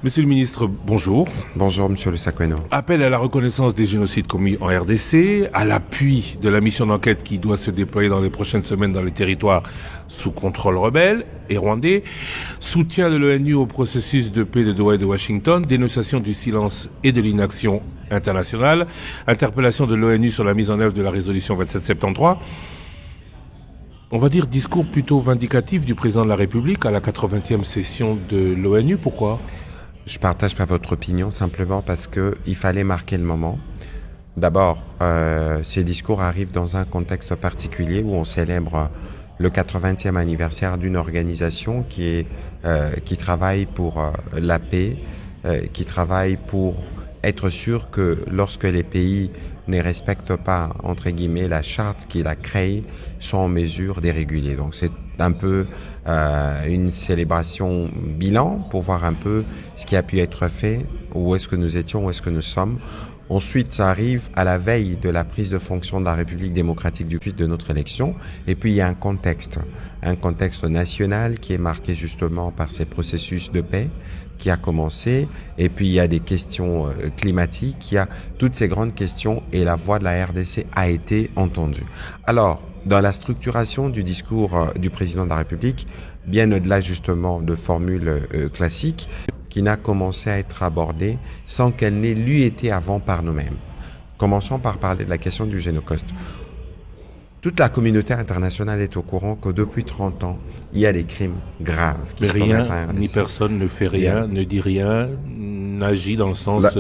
Monsieur le ministre, bonjour. Bonjour, monsieur Lussakweno. Appel à la reconnaissance des génocides commis en RDC, à l'appui de la mission d'enquête qui doit se déployer dans les prochaines semaines dans les territoires sous contrôle rebelle et rwandais, soutien de l'ONU au processus de paix de Doha et de Washington, dénonciation du silence et de l'inaction internationale, interpellation de l'ONU sur la mise en œuvre de la résolution 2773. On va dire discours plutôt vindicatif du président de la République à la 80e session de l'ONU. Pourquoi ? Je ne partage pas votre opinion simplement parce qu'il fallait marquer le moment. D'abord, ces discours arrivent dans un contexte particulier où on célèbre le 80e anniversaire d'une organisation qui travaille pour la paix, qui travaille pour être sûr que lorsque les pays ne respectent pas, entre guillemets, la charte qu'il a créée, sont en mesure de réguler. Donc c'est un peu une célébration bilan pour voir un peu ce qui a pu être fait, où est-ce que nous étions, où est-ce que nous sommes. Ensuite, ça arrive à la veille de la prise de fonction de la République démocratique du Sud de notre élection. Et puis, il y a un contexte national qui est marqué justement par ces processus de paix qui a commencé. Et puis, il y a des questions climatiques, il y a toutes ces grandes questions et la voix de la RDC a été entendue. Alors, dans la structuration du discours du président de la République, bien au-delà justement de formules classiques, qui n'a commencé à être abordée sans qu'elle n'ait lui été avant par nous-mêmes. Commençons par parler de la question du génocide. Toute la communauté internationale est au courant que depuis 30 ans, il y a des crimes graves qui se commettent en RDC. Ni personne ne fait rien, ne dit rien, n'agit dans le sens...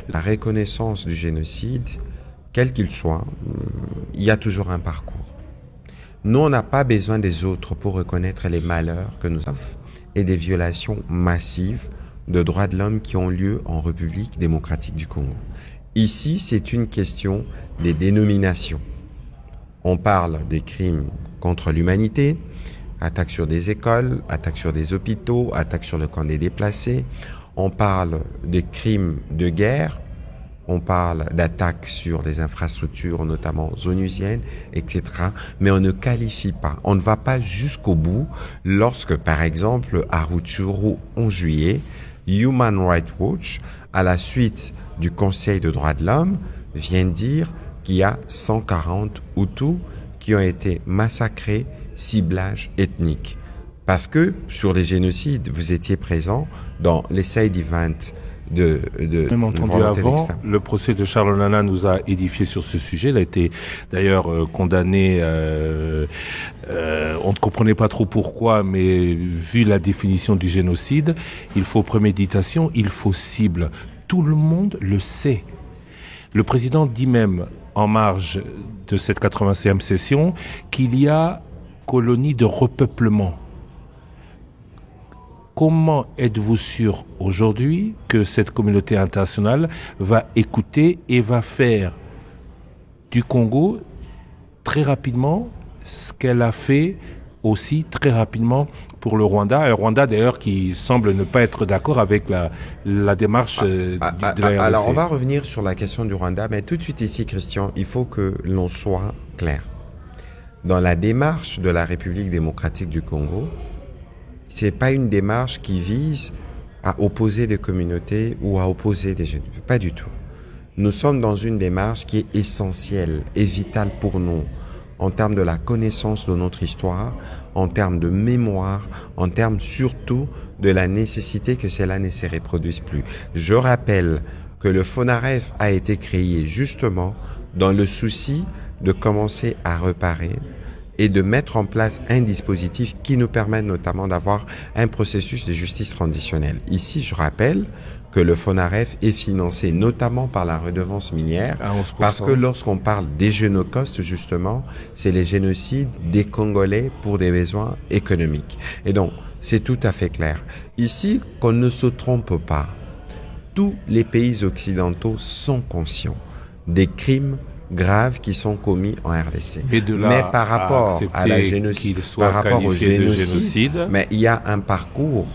La reconnaissance du génocide, quel qu'il soit, il y a toujours un parcours. Nous, on n'a pas besoin des autres pour reconnaître les malheurs que nous avons et des violations massives de droits de l'homme qui ont lieu en République démocratique du Congo. Ici, c'est une question des dénominations. On parle des crimes contre l'humanité, attaques sur des écoles, attaques sur des hôpitaux, attaques sur le camp des déplacés. On parle des crimes de guerre. On parle d'attaques sur les infrastructures, notamment onusiennes, etc. Mais on ne qualifie pas. On ne va pas jusqu'au bout lorsque, par exemple, à Rutshuru, en juillet, Human Rights Watch, à la suite du Conseil de droits de l'homme, vient dire qu'il y a 140 Hutus qui ont été massacrés, ciblage ethnique. Parce que, sur les génocides, vous étiez présent dans les side events Même entendu avant, le procès de Charles Nana nous a édifié sur ce sujet. Il a été d'ailleurs condamné, on ne comprenait pas trop pourquoi, mais vu la définition du génocide, il faut préméditation, il faut cible. Tout le monde le sait. Le président dit même, en marge de cette 80e session, qu'il y a colonie de repeuplement. Comment êtes-vous sûr aujourd'hui que cette communauté internationale va écouter et va faire du Congo très rapidement ce qu'elle a fait aussi très rapidement pour le Rwanda, un Rwanda d'ailleurs qui semble ne pas être d'accord avec la démarche de la RDC. Alors on va revenir sur la question du Rwanda, mais tout de suite ici, Christian, il faut que l'on soit clair. Dans la démarche de la République démocratique du Congo, c'est pas une démarche qui vise à opposer des communautés ou à opposer des jeunes. Pas du tout. Nous sommes dans une démarche qui est essentielle et vitale pour nous en termes de la connaissance de notre histoire, en termes de mémoire, en termes surtout de la nécessité que cela ne se reproduise plus. Je rappelle que le FONAREF a été créé justement dans le souci de commencer à réparer et de mettre en place un dispositif qui nous permette notamment d'avoir un processus de justice transitionnelle. Ici, je rappelle que le FONAREF est financé notamment par la redevance minière, parce que lorsqu'on parle des génocides, justement, c'est les génocides des Congolais pour des besoins économiques. Et donc, c'est tout à fait clair. Ici, qu'on ne se trompe pas, tous les pays occidentaux sont conscients des crimes graves qui sont commis en RDC. Mais par rapport à la génocide, par rapport au génocide, mais il y a un parcours.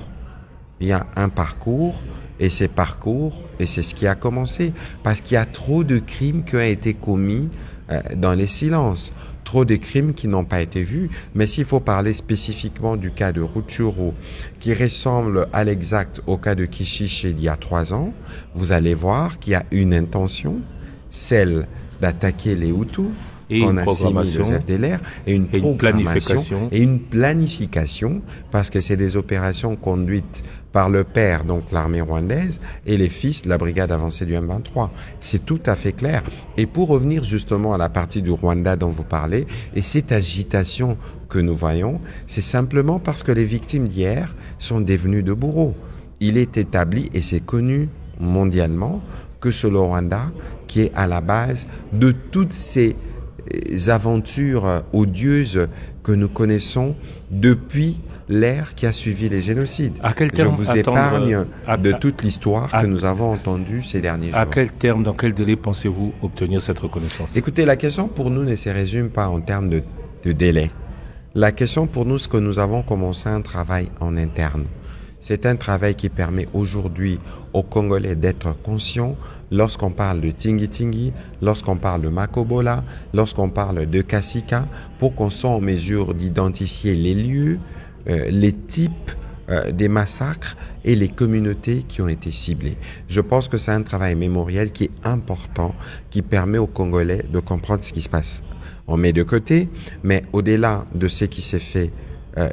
Et ces parcours, et c'est ce qui a commencé, parce qu'il y a trop de crimes qui ont été commis dans les silences. trop de crimes qui n'ont pas été vus. Mais s'il faut parler spécifiquement du cas de Rutshuru, qui ressemble à l'exact au cas de Kishiche il y a 3 ans, vous allez voir qu'il y a une intention, celle d'attaquer les Hutus, et une programmation, le FDLR, et une programmation et une planification, parce que c'est des opérations conduites par le père, donc l'armée rwandaise, et les fils de la brigade avancée du M23. C'est tout à fait clair. Et pour revenir justement à la partie du Rwanda dont vous parlez, et cette agitation que nous voyons, c'est simplement parce que les victimes d'hier sont devenues de bourreaux. Il est établi, et c'est connu mondialement, que c'est le Rwanda qui est à la base de toutes ces aventures odieuses que nous connaissons depuis l'ère qui a suivi les génocides. À quel terme Je vous épargne de toute l'histoire que nous avons entendue ces derniers jours. À quel terme, dans quel délai pensez-vous obtenir cette reconnaissance? Écoutez, la question pour nous ne se résume pas en termes de délai. La question pour nous, c'est que nous avons commencé un travail en interne. C'est un travail qui permet aujourd'hui aux Congolais d'être conscients lorsqu'on parle de Tingi Tingi, lorsqu'on parle de Makobola, lorsqu'on parle de Kasika, pour qu'on soit en mesure d'identifier les lieux, les types des massacres et les communautés qui ont été ciblées. Je pense que c'est un travail mémoriel qui est important, qui permet aux Congolais de comprendre ce qui se passe. On met de côté, mais au-delà de ce qui s'est fait,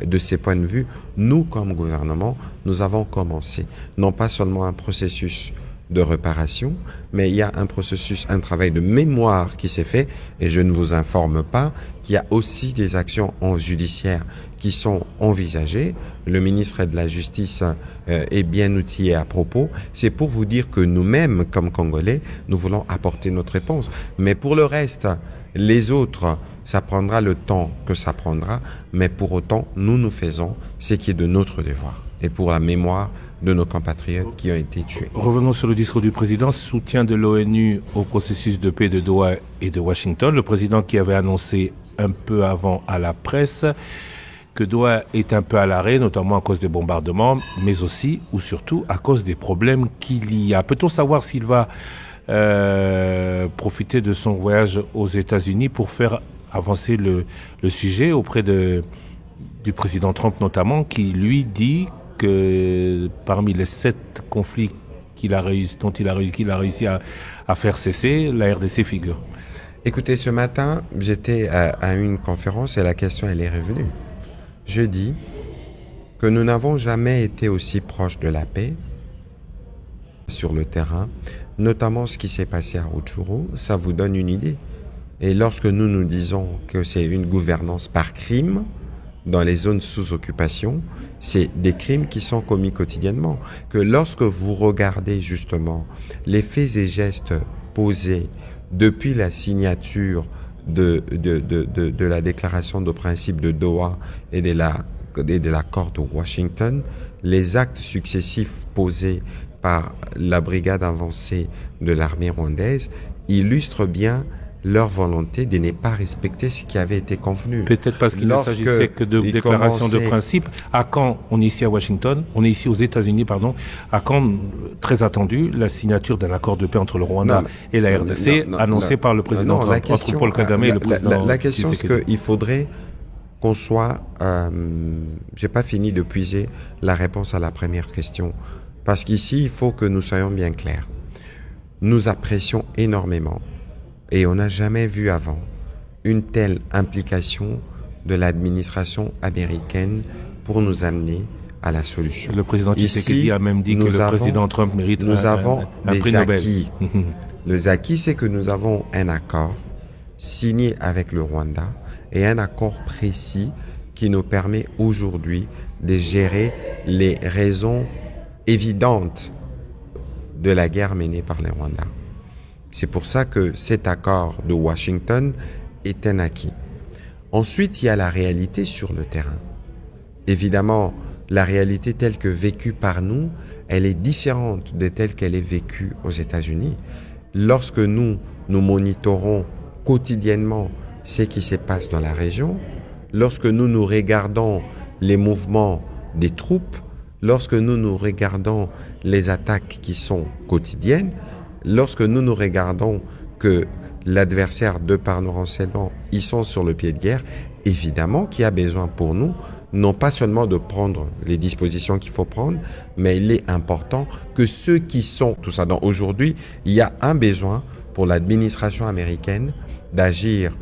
de ces points de vue, nous, comme gouvernement, nous avons commencé, non pas seulement un processus de réparation, mais il y a un processus, un travail de mémoire qui s'est fait, et je ne vous informe pas qu'il y a aussi des actions judiciaires qui sont envisagées. Le ministre de la Justice est bien outillé à propos. C'est pour vous dire que nous-mêmes, comme Congolais, nous voulons apporter notre réponse. Mais pour le reste, les autres, ça prendra le temps que ça prendra, mais pour autant, nous faisons ce qui est de notre devoir, et pour la mémoire de nos compatriotes qui ont été tués. Revenons sur le discours du président, soutien de l'ONU au processus de paix de Doha et de Washington. Le président qui avait annoncé un peu avant à la presse que Doha est un peu à l'arrêt, notamment à cause des bombardements, mais aussi ou surtout à cause des problèmes qu'il y a. Peut-on savoir s'il va profiter de son voyage aux États-Unis pour faire avancer le sujet auprès du président Trump notamment, qui lui dit que parmi les 7 conflits qu'il a réussi à faire cesser, la RDC figure. Écoutez, ce matin, j'étais à une conférence et la question, elle est revenue. Je dis que nous n'avons jamais été aussi proches de la paix sur le terrain, notamment ce qui s'est passé à Rutshuru, ça vous donne une idée. Et lorsque nous disons que c'est une gouvernance par crime dans les zones sous occupation, c'est des crimes qui sont commis quotidiennement. Que lorsque vous regardez justement les faits et gestes posés depuis la signature de la déclaration de principe de Doha et de l'accord de Washington, les actes successifs posés par la brigade avancée de l'armée rwandaise illustrent bien leur volonté de ne pas respecter ce qui avait été convenu. Peut-être parce qu'il ne s'agissait que de déclarations de principe. À quand on est ici à Washington, on est ici aux États-Unis, pardon, à quand, très attendu, la signature d'un accord de paix entre le Rwanda et la RDC, annoncé par le président Trump, entre Paul Kagame et le président. La question, c'est qu'il faudrait qu'on soit... j'ai pas fini de puiser la réponse à la première question, parce qu'ici, il faut que nous soyons bien clairs. Nous apprécions énormément, et on n'a jamais vu avant, une telle implication de l'administration américaine pour nous amener à la solution. Le président Tshisekedi a même dit que le président Trump mérite un prix Nobel. Les acquis, c'est que nous avons un accord signé avec le Rwanda et un accord précis qui nous permet aujourd'hui de gérer les raisons évidentes de la guerre menée par les Rwandais. C'est pour ça que cet accord de Washington est un acquis. Ensuite, il y a la réalité sur le terrain. Évidemment, la réalité telle que vécue par nous, elle est différente de telle qu'elle est vécue aux États-Unis. Lorsque nous monitorons quotidiennement ce qui se passe dans la région, lorsque nous regardons les mouvements des troupes, lorsque nous regardons les attaques qui sont quotidiennes, lorsque nous regardons que l'adversaire, de par nos renseignements, ils sont sur le pied de guerre. Évidemment qu'il y a besoin pour nous, non pas seulement de prendre les dispositions qu'il faut prendre, mais il est important que ceux qui sont tout ça. Donc aujourd'hui, il y a un besoin pour l'administration américaine d'agir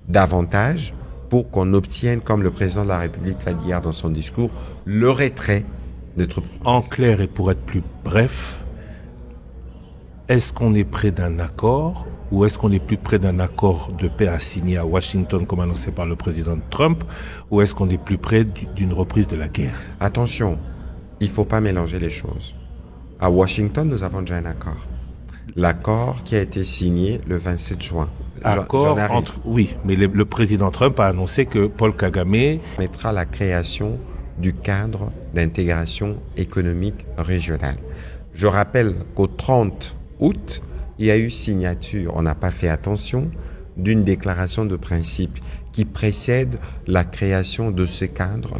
davantage pour qu'on obtienne, comme le président de la République l'a dit hier dans son discours, le retrait des troupes. En clair, et pour être plus bref, est-ce qu'on est près d'un accord ou est-ce qu'on est plus près d'un accord de paix à signer à Washington comme annoncé par le président Trump ou est-ce qu'on est plus près d'une reprise de la guerre? Attention, il ne faut pas mélanger les choses. À Washington, nous avons déjà un accord. L'accord qui a été signé le 27 juin. Accord entre... Oui, mais le président Trump a annoncé que Paul Kagame mettra la création du cadre d'intégration économique régionale. Je rappelle qu'au 30 août, il y a eu signature, on n'a pas fait attention, d'une déclaration de principe qui précède la création de ce cadre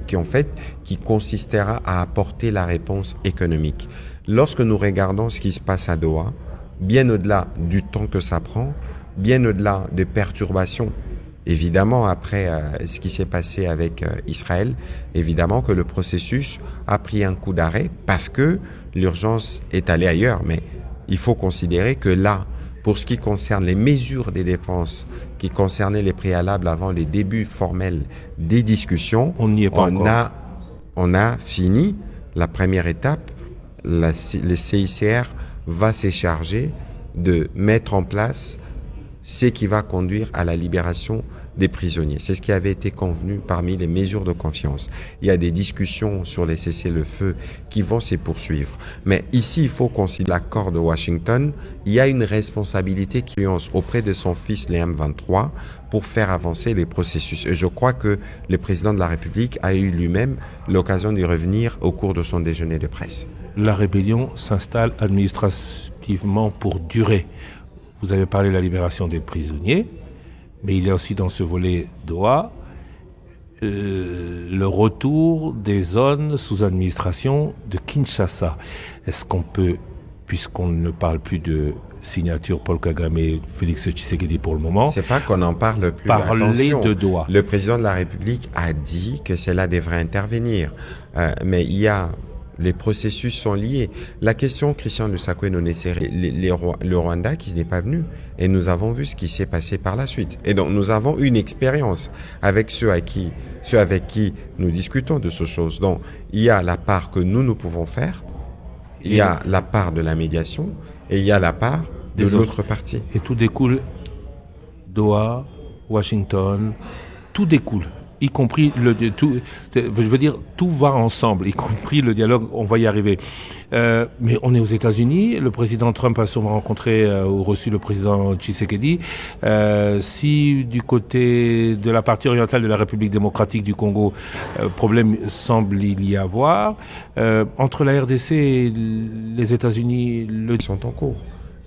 qui consistera à apporter la réponse économique. Lorsque nous regardons ce qui se passe à Doha, bien au-delà du temps que ça prend, bien au-delà des perturbations, évidemment après ce qui s'est passé avec Israël, évidemment que le processus a pris un coup d'arrêt parce que l'urgence est allée ailleurs, mais il faut considérer que là, pour ce qui concerne les mesures des dépenses qui concernaient les préalables avant les débuts formels des discussions, on n'y est pas encore. On a fini la première étape. Le CICR va se charger de mettre en place ce qui va conduire à la libération des prisonniers. C'est ce qui avait été convenu parmi les mesures de confiance. Il y a des discussions sur les cessez-le-feu qui vont se poursuivre. Mais ici, il faut considérer l'accord de Washington. Il y a une responsabilité qui est auprès de son fils, les M23, pour faire avancer les processus. Et je crois que le président de la République a eu lui-même l'occasion d'y revenir au cours de son déjeuner de presse. La rébellion s'installe administrativement pour durer. Vous avez parlé de la libération des prisonniers, mais il y a aussi dans ce volet Doha le retour des zones sous administration de Kinshasa. Est-ce qu'on peut, puisqu'on ne parle plus de signature Paul Kagame et Félix Tshisekedi pour le moment, c'est pas qu'on en parle plus. Parler Attention, de Doha. Le président de la République a dit que cela devrait intervenir, mais il y a les processus sont liés. La question, Christian Lusakwe Nonessere, le Rwanda qui n'est pas venu. Et nous avons vu ce qui s'est passé par la suite. Et donc, nous avons une expérience avec ceux avec qui nous discutons de ces choses. Donc, il y a la part que nous pouvons faire, il y a la part de la médiation, et il y a la part de l'autre partie. Et tout découle, Doha, Washington, tout découle. Y compris tout va ensemble, y compris le dialogue, on va y arriver. Mais on est aux États-Unis, le président Trump a sûrement rencontré ou reçu le président Tshisekedi. Si du côté de la partie orientale de la République démocratique du Congo, problème semble y avoir, entre la RDC et les États-Unis, Ils sont en cours.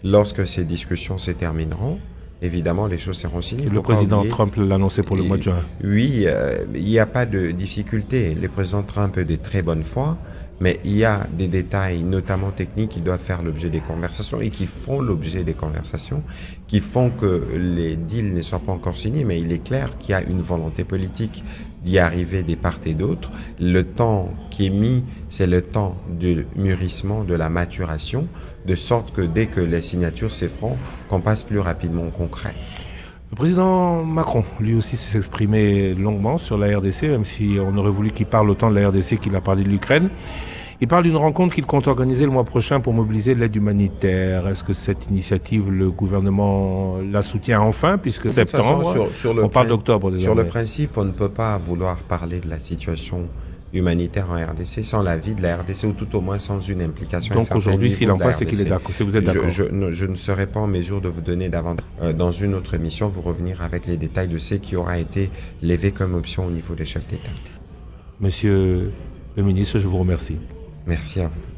Lorsque ces discussions se termineront, évidemment, les choses seront signées. Le président Trump l'a annoncé pour le mois de juin. Oui, il n'y a pas de difficulté. Le président Trump est de très bonne foi, mais il y a des détails, notamment techniques, qui doivent faire l'objet des conversations et qui font l'objet des conversations, qui font que les deals ne soient pas encore signés, mais il est clair qu'il y a une volonté politique d'y arriver des parts et d'autres. Le temps qui est mis, c'est le temps du mûrissement, de la maturation, de sorte que dès que les signatures se feront, qu'on passe plus rapidement au concret. Le président Macron, lui aussi, s'est exprimé longuement sur la RDC, même si on aurait voulu qu'il parle autant de la RDC qu'il a parlé de l'Ukraine. Il parle d'une rencontre qu'il compte organiser le mois prochain pour mobiliser l'aide humanitaire. Est-ce que cette initiative, le gouvernement la soutient enfin, puisque septembre, on parle d'octobre désormais. Sur le principe, on ne peut pas vouloir parler de la situation humanitaire en RDC sans l'avis de la RDC ou tout au moins sans une implication. Donc aujourd'hui, s'il en passe, c'est qu'il est d'accord. Si vous êtes d'accord. Je ne serai pas en mesure de vous donner davantage. Dans une autre émission, vous revenir avec les détails de ce qui aura été levé comme option au niveau des chefs d'État. Monsieur le ministre, je vous remercie. Merci à vous.